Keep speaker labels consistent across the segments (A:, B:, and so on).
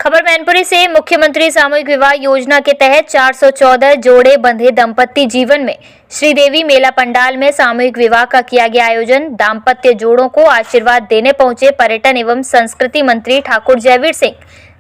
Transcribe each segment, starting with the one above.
A: खबर मैनपुरी से। मुख्यमंत्री सामूहिक विवाह योजना के तहत 414 जोड़े बंधे दंपत्ति जीवन में श्रीदेवी मेला पंडाल में सामूहिक विवाह का किया गया आयोजन। दाम्पत्य जोड़ों को आशीर्वाद देने पहुंचे पर्यटन एवं संस्कृति मंत्री ठाकुर जयवीर सिंह।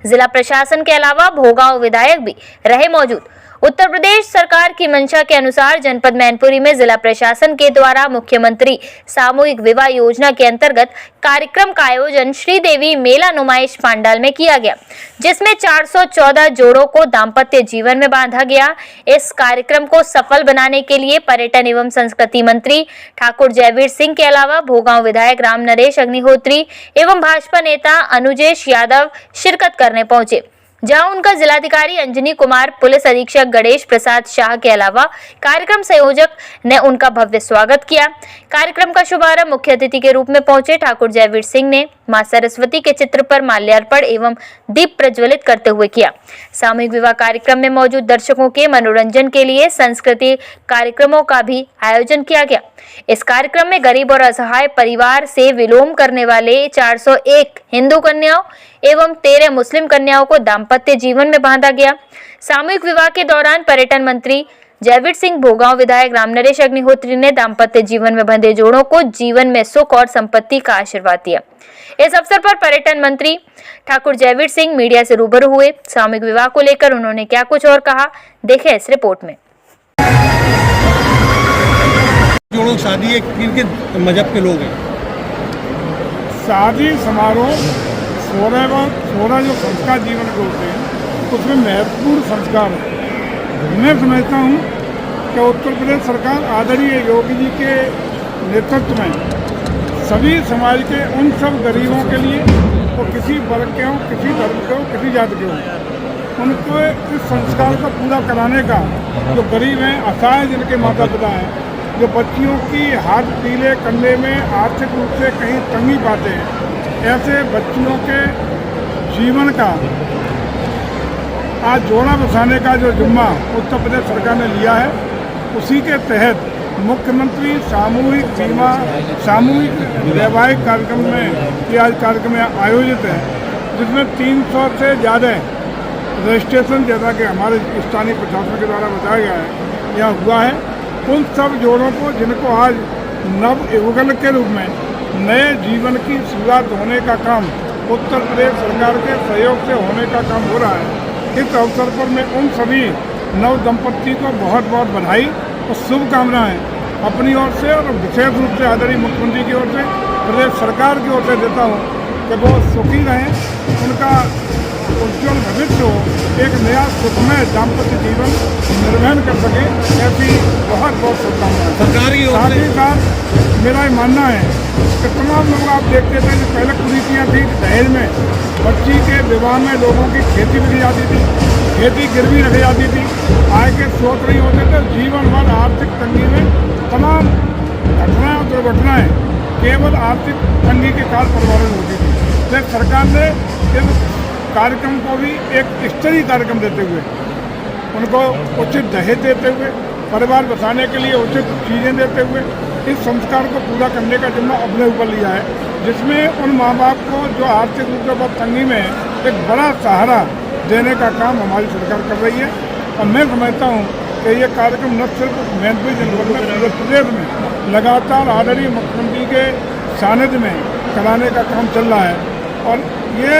A: जिला प्रशासन के अलावा भोगांव विधायक भी रहे मौजूद। उत्तर प्रदेश सरकार की मंशा के अनुसार जनपद मैनपुरी में जिला प्रशासन के द्वारा मुख्यमंत्री सामूहिक विवाह योजना के अंतर्गत कार्यक्रम का आयोजन श्रीदेवी मेला नुमाइश पंडाल में किया गया, जिसमें 414 जोड़ों को दाम्पत्य जीवन में बांधा गया। इस कार्यक्रम को सफल बनाने के लिए पर्यटन एवं संस्कृति मंत्री ठाकुर जयवीर सिंह के अलावा भोगांव विधायक राम नरेश अग्निहोत्री एवं भाजपा नेता अनुजेश यादव शिरकत करने पहुंचे, जहां उनका जिलाधिकारी अंजनी कुमार, पुलिस अधीक्षक गणेश प्रसाद शाह के अलावा कार्यक्रम संयोजक ने उनका भव्य स्वागत किया। कार्यक्रम का शुभारंभ मुख्य अतिथि के रूप में पहुंचे ठाकुर जयवीर सिंह ने मां सरस्वती के चित्र पर माल्यार्पण एवं दीप प्रज्वलित करते हुए किया। सामूहिक विवाह कार्यक्रम में मौजूद दर्शकों के मनोरंजन के लिए सांस्कृतिक कार्यक्रमों का भी आयोजन किया गया। इस कार्यक्रम में गरीब और असहाय परिवार से विलोम करने वाले 401 हिंदू कन्याओं एवं 13 मुस्लिम कन्याओं को दाम्पत्य जीवन में बांधा गया। सामूहिक विवाह के दौरान पर्यटन मंत्री जयवीर सिंह, भोगांव विधायक राम नरेश अग्निहोत्री ने दाम्पत्य जीवन में बंधे जोड़ों को जीवन में सुख और संपत्ति का आशीर्वाद दिया। इस अवसर पर पर्यटन मंत्री ठाकुर जयवीर सिंह मीडिया से रूबरू हुए। सामूहिक विवाह को लेकर उन्होंने क्या कुछ और कहा, देखें इस रिपोर्ट में।
B: जोड़ों शादी किन मजहब के लोग हैं?
C: शादी समारोह 16 जो संस्कार जीवन के होते हैं उसमें महत्वपूर्ण संस्कार है। मैं समझता हूँ कि उत्तर प्रदेश सरकार आदरणीय योगी जी के नेतृत्व में सभी समाज के उन सब गरीबों के लिए, वो किसी वर्ग के हों, किसी धर्म के हों, किसी जाति के हों, उनको इस संस्कार को पूरा कराने का, जो गरीब हैं, असहाय जिनके माता पिता हैं, जो बच्चियों की हाथ पीले करने में आर्थिक रूप से कहीं तंगी पाते हैं, ऐसे बच्चियों के जीवन का आज जोड़ा बसाने का जो जिम्मा उत्तर प्रदेश सरकार ने लिया है, उसी के तहत मुख्यमंत्री सामूहिक वैवाहिक कार्यक्रम में ये आज कार्यक्रम आयोजित है, जिसमें 300 से ज़्यादा रजिस्ट्रेशन, जैसा कि हमारे स्थानीय प्रशासन के द्वारा बताया गया है, यह हुआ है। उन सब जोड़ों को जिनको आज नव युगल के रूप में नए जीवन की शुरुआत होने का काम उत्तर प्रदेश सरकार के सहयोग से होने का काम हो रहा है। इस अवसर पर मैं उन सभी नव दंपत्ति को बहुत बहुत बधाई और शुभकामनाएं अपनी ओर से और विशेष रूप से आदरणीय मुख्यमंत्री की ओर से, प्रदेश सरकार की ओर से देता हूं कि वो सुखी रहें, उनका उज्ज्वल भविष्य हो, एक नया सुखमय दाम्पत्य जीवन निर्वहन कर सके, ऐसी बहुत बहुत शुभकामनाएं।
B: सरकार की
C: साथ ही साथ मेरा ये मानना है कि तमाम लोग आप देखते थे कि पहले कुरीतियाँ थी, दहेज में बच्ची के विवाह में लोगों की खेती बिक जाती थी, खेती गिरवी रखी जाती थी, आय के स्रोत नहीं होते थे, जीवन भर आर्थिक तंगी में तमाम घटनाएं और दुर्घटनाएं केवल आर्थिक तंगी के कारण प्रभावित होती थी। तो सरकार ने इस कार्यक्रम को भी एक स्तरीय कार्यक्रम देते हुए, उनको उचित दहेज देते हुए, परिवार बसाने के लिए उचित चीज़ें देते हुए इस संस्कार को पूरा करने का जिम्मा अपने ऊपर लिया है, जिसमें उन माँ बाप को जो आर्थिक रूप से बहुत तंगी में है, एक बड़ा सहारा देने का काम हमारी सरकार कर रही है। और मैं समझता हूँ कि ये कार्यक्रम न सिर्फ मैनपुरी जनपद में, पूरे प्रदेश में लगातार आदरणीय मुख्यमंत्री के सानिध्य में कराने का काम चल रहा है। और ये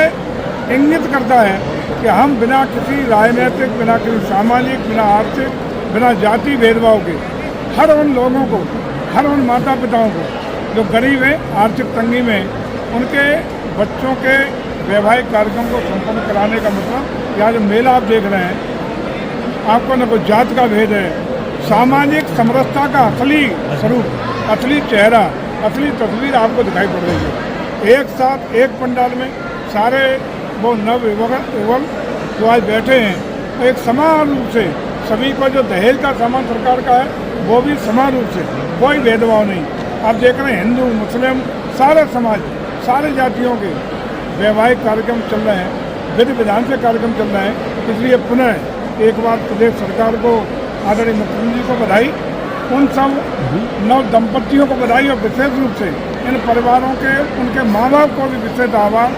C: इंगित करता है कि हम बिना किसी राजनीतिक, बिना किसी सामाजिक, बिना आर्थिक, बिना जाति भेदभाव के हर उन लोगों को, हर उन माता पिताओं को जो गरीब हैं, आर्थिक तंगी में, उनके बच्चों के वैवाहिक कार्यक्रम को संपन्न कराने का मतलब, यहाँ जो मेला आप देख रहे हैं, आपको न कोई जात का भेद है, सामाजिक समरसता का असली स्वरूप, असली चेहरा, असली तस्वीर आपको दिखाई पड़ रही है। एक साथ एक पंडाल में सारे वो नव युवक जो आज बैठे हैं, एक समान रूप से सभी को जो दहेज का सामान सरकार का है वो भी समान रूप से, कोई भेदभाव नहीं। आप देख रहे हैं हिंदू, मुस्लिम, सारे समाज, सारे जातियों के वैवाहिक कार्यक्रम चल रहे हैं, विधि विधान से कार्यक्रम चल रहे हैं। इसलिए पुनः एक बार प्रदेश सरकार को, आदरणीय मुख्यमंत्री को बधाई, उन सब नव दंपत्तियों को बधाई और विशेष रूप से इन परिवारों के, उनके माँ बाप को भी विशेष आभार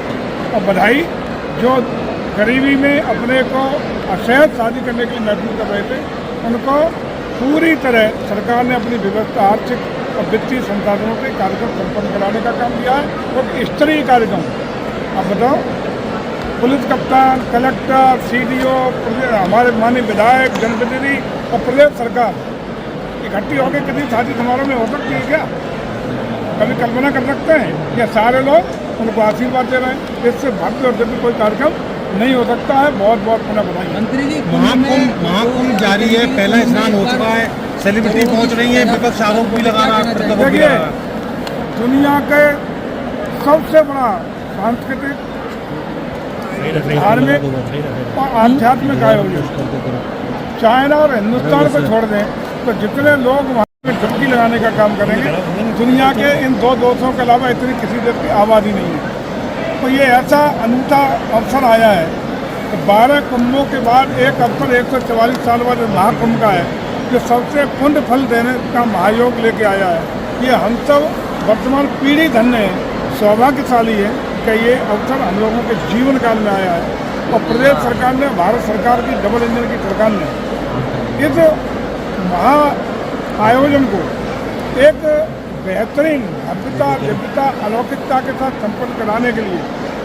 C: और बधाई, जो गरीबी में अपने को असहज शादी करने के लिए मजबूर कर रहे थे, उनको पूरी तरह सरकार ने अपनी व्यवस्था आर्थिक और वित्तीय संसाधनों के कार्यक्रम संपन्न कराने का काम किया है। और स्तरीय कार्यक्रम, अब बताओ, पुलिस कप्तान, कलेक्टर, CDO, हमारे माननीय विधायक, जनप्रतिनिधि और प्रदेश सरकार इकट्ठी होकर किसी शादी समारोह में हो सकती है क्या? कभी कल्पना कर सकते हैं? या सारे लोग उनको आशीर्वाद दे रहे हैं। इससे भव्य और दिव्य कोई कार्यक्रम नहीं हो सकता है। बहुत बहुत पुनः बधाई।
B: मंत्री जी, महाकुंभ जारी है, पहला स्नान हो चुका है, सेलिब्रिटी पहुंच रही है, विपक्ष आरोप भी लगा रहा है।
C: देखिए, दुनिया के सबसे बड़ा सांस्कृतिक, धार्मिक और आध्यात्मिक आयोजन चाइना और हिंदुस्तान को छोड़ दें तो जितने लोग वहाँ पे डुबकी लगाने का काम करेंगे, दुनिया के इन दो देशों के अलावा इतनी किसी देश की आबादी नहीं है। तो ये ऐसा अनूठा अवसर आया है कि 12 कुंभों के बाद एक अवसर 144 साल बाद महाकुंभ का है, जो सबसे पुण्य फल देने का महायोग लेके आया है। ये हम सब वर्तमान पीढ़ी धन्य है, सौभाग्यशाली है कि ये अवसर हम लोगों के जीवन काल में आया है। और प्रदेश सरकार ने, भारत सरकार की डबल इंजन की सरकार ने इस महा आयोजन को एक बेहतरीन भव्यता, दिव्यता, अलौकिकता के साथ संपन्न कराने के लिए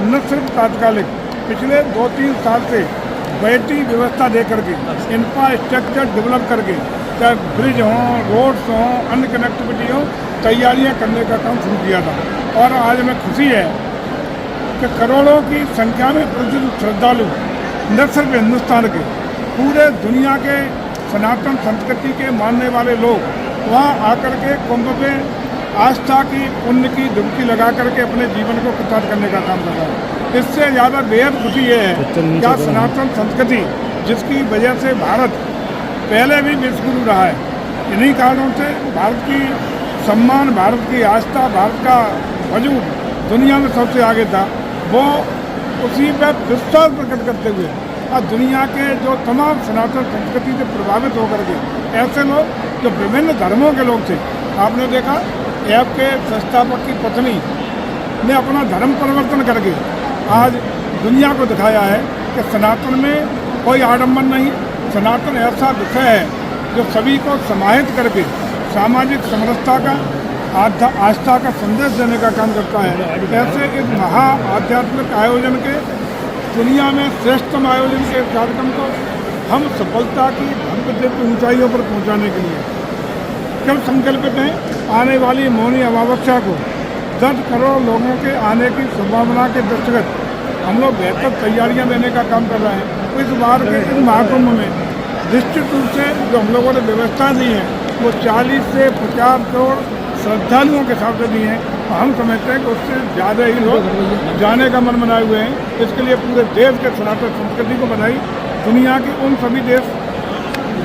C: न सिर्फ तात्कालिक पिछले 2-3 साल से बैटरी व्यवस्था दे करके, इंफ्रास्ट्रक्चर डेवलप करके, चाहे ब्रिज हों, रोड्स हों, अन्य कनेक्टिविटी हो, तैयारियां करने का काम शुरू किया था। और आज हमें खुशी है कि करोड़ों की संख्या में प्रतिदिन श्रद्धालु न सिर्फ हिंदुस्तान के, पूरे दुनिया के सनातन संस्कृति के मानने वाले लोग वहाँ आकर के कुंभ में आस्था की, पुण्य की डुबकी लगा करके अपने जीवन को कृतार्थ करने का काम कर रहा है। इससे ज़्यादा बेहद खुशी ये है क्या सनातन संस्कृति, जिसकी वजह से भारत पहले भी विश्वगुरु रहा है, इन्हीं कारणों से भारत की सम्मान, भारत की आस्था, भारत का वजूद दुनिया में सबसे आगे था, वो उसी पर विश्वास प्रकट करते हुए और दुनिया के जो तमाम सनातन संस्कृति से प्रभावित होकर के ऐसे लोग जो विभिन्न धर्मों के लोग थे, आपने देखा ऐप के संस्थापक की पत्नी ने अपना धर्म परिवर्तन करके आज दुनिया को दिखाया है कि सनातन में कोई आडंबर नहीं, सनातन ऐसा विषय है जो सभी को समाहित करके सामाजिक समरसता का, आस्था का संदेश देने का काम करता है। ऐसे इस महा आध्यात्मिक आयोजन के, दुनिया में श्रेष्ठतम आयोजन के कार्यक्रम को हम सफलता की भव्य ऊंचाइयों पर पहुंचाने के लिए कल संकल्पित हैं। आने वाली मौनी अमावस्या को 10 करोड़ लोगों के आने की संभावना के दृष्टिगत हम लोग बेहतर तैयारियां लेने का काम कर रहे हैं। इस बार के इस महाकुंभ में निश्चित रूप से जो हम लोगों ने व्यवस्था दी है वो 40 से 50 करोड़ श्रद्धालुओं के हिसाब से दी हैं। हम समझते हैं कि उससे ज़्यादा ही लोग जाने का मन बनाए हुए हैं। इसके लिए पूरे देश के सनातन संस्कृति को बधाई। दुनिया के उन सभी देश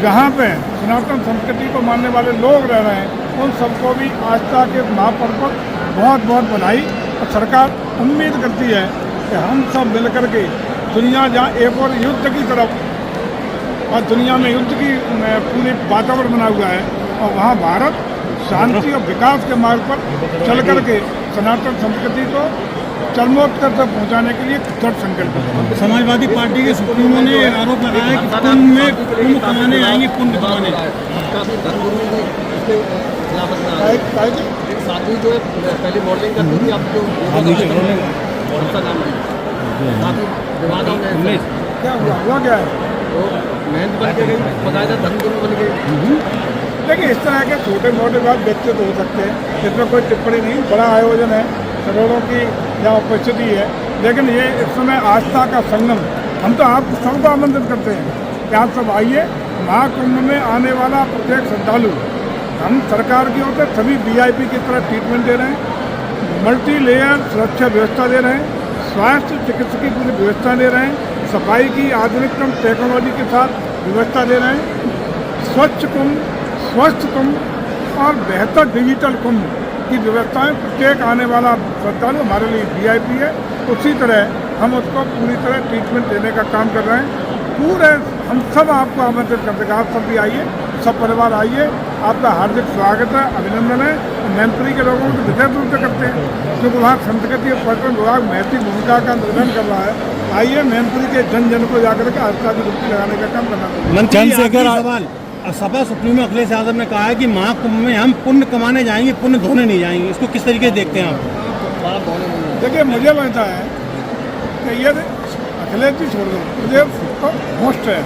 C: जहाँ पे सनातन संस्कृति को मानने वाले लोग रह रहे हैं, उन सबको भी आस्था के महापर्व पर बहुत बहुत बधाई। और सरकार उम्मीद करती है कि हम सब मिलकर के दुनिया जहाँ एक और युद्ध की तरफ, और दुनिया में युद्ध की पूरी वातावरण बना हुआ है, और वहाँ भारत शांति और विकास के मार्ग पर चल करके सनातन संस्कृति को चरमोत्कर्ष तक पहुंचाने के लिए दृढ़ संकल्प है।
B: समाजवादी पार्टी के सुप्रीमो ने आरोप लगाया है कि कुंभ में कुंभ कमाने आएंगे, कुंभ कमाने।
D: साथी जो है पहले मॉडलिंग करती थी, अब जो
C: क्या हुआ क्या है?
D: तो मेहनत बन के गई, बताया धर्मगुरु बन गई।
C: देखिए, इस तरह के छोटे मोटे बात व्यक्तिगत हो सकते हैं, इसमें कोई टिप्पणी नहीं। बड़ा आयोजन है, करोड़ों की यहाँ उपस्थिति है, लेकिन ये इस समय आस्था का संगम, हम तो आप सबको आमंत्रित करते हैं कि आप सब आइए। महाकुंभ में आने वाला प्रत्येक श्रद्धालु हम सरकार की ओर से सभी VIP की तरह ट्रीटमेंट दे रहे हैं, मल्टी लेयर सुरक्षा व्यवस्था दे रहे हैं, स्वास्थ्य चिकित्सा की पूरी व्यवस्था दे रहे हैं, सफाई की आधुनिकतम टेक्नोलॉजी के साथ व्यवस्था दे रहे हैं, स्वच्छ कुंभ, स्वस्थ कुंभ और बेहतर डिजिटल कुंभ की व्यवस्थाएं प्रत्येक आने वाला श्रद्धालु हमारे लिए VIP है। उसी तरह हम उसको पूरी तरह ट्रीटमेंट देने का काम कर रहे हैं। पूरे हम सब आपको आमंत्रित करते हैं, आप सब भी आइए, सब परिवार आइए। आपका हार्दिक स्वागत है, अभिनंदन है। मैनपुरी के लोगों को विशेष रूप से करते हैं क्योंकि वहाँ संस्कृति और पर्यटन विभाग महत्वपूर्ण भूमिका का निर्वहन कर रहा है। आइए मैनपुरी के जन जन को जाकर के आस्था की डुबकी लगाने का काम करना चाहिए।
B: चंद्रशेखर सवाल सपा सुप्रीमो अखिलेश यादव ने कहा है कि महाकुंभ में हम पुण्य कमाने जाएंगे, पुण्य धोने नहीं जाएंगे। इसको किस तरीके से देखते हैं आप?
C: देखिए मुझे लगता है कि ये अखिलेश जी छोड़ दो, प्रदेश होस्ट है,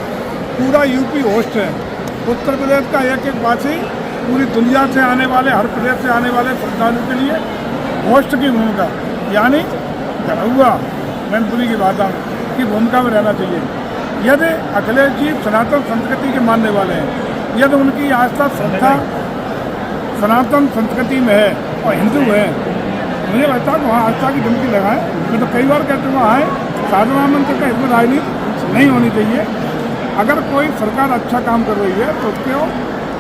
C: पूरा यूपी होस्ट है। उत्तर प्रदेश का एक एक वासी पूरी दुनिया से आने वाले, हर प्रदेश से आने वाले श्रद्धालुओं के लिए होस्ट की भूमिका, यानी हुआ मैनपुरी की भाषा की भूमिका में रहना चाहिए। यदि अखिलेश जी सनातन संस्कृति के मानने वाले हैं, यदि उनकी आस्था श्रद्धा सनातन संस्कृति में है और हिंदू है, मुझे लगता है वहाँ आस्था की डुबकी लगाएं। मैं तो कई बार कहते हैं वहाँ आए, साधना मंत्र का इसमें राजनीति नहीं होनी चाहिए। अगर कोई सरकार अच्छा काम कर रही है तो उसके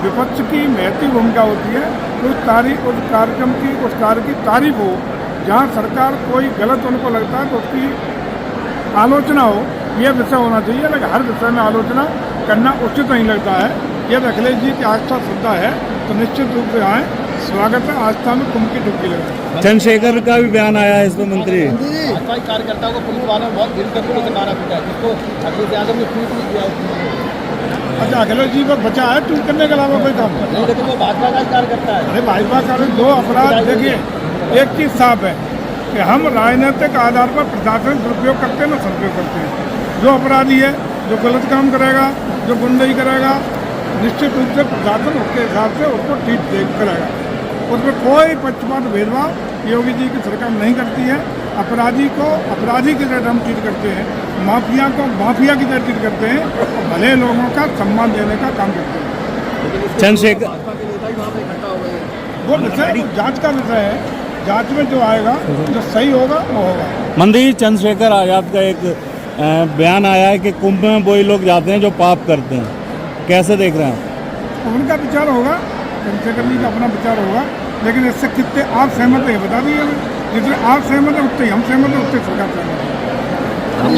C: विपक्ष की महती भूमिका होती है, उस कार्यक्रम की, उस कार्य की तारीफ हो। जहाँ सरकार कोई गलत उनको लगता है तो उसकी आलोचना हो, यह विषय होना चाहिए। लेकिन हर विषय में आलोचना करना उचित नहीं लगता है। यदि अखिलेश जी की आस्था श्रद्धा है तो निश्चित रूप से आए, स्वागत है, आस्था में कुंभ की डुबकी लगाए।
E: चंद्रशेखर का भी बयान आया है इसमें मंत्री।
D: भाजपा के कार्यकर्ताओं को पुलिस वालों ने बहुत गिर करके से मारा पीटा है, जिसको अखिलेश यादव ने ट्वीट भी किया।
C: अच्छा, अखिलेश जी पर बचा है ट्वीट करने के अलावा कोई काम?
D: नहीं, लेकिन वो भाजपा का कार्यकर्ता है।
C: अरे भाजपा का दो अपराध, देखिए एक चीज़ साफ है कि हम राजनीतिक आधार पर प्रशासन दुरुपयोग करते हैं ना सदुपयोग करते हैं। जो अपराधी है, जो गलत काम करेगा, जो गुंडई करेगा, निश्चित रूप से प्रशासन उसके हिसाब से उसको ट्रीट करेगा। उसमें कोई पक्षपात भेदभाव योगी जी की सरकार नहीं करती है। अपराधी को अपराधी की तरह हम ट्रीट करते हैं, माफिया को माफिया की तरह ट्रीट करते हैं और भले लोगों का सम्मान देने का काम करते हैं।
E: चंद्रशेखर
D: भाजपा के नेता ही वहाँ पे इकट्ठा हो गए।
C: वो विषय जांच का विषय है, जांच में जो आएगा, जो सही होगा वो होगा।
E: मंत्री चंद्रशेखर आजाद का एक बयान आया है कि कुंभ में वही लोग जाते हैं जो पाप करते हैं, कैसे देख रहे हैं?
C: तो उनका विचार होगा, चंद्रशेखर जी का अपना विचार होगा, लेकिन इससे कितने आप सहमत है बता दीजिए। जितने आप सहमत हैं उतने हम सहमत हैं, उतने सरकार सहमत है।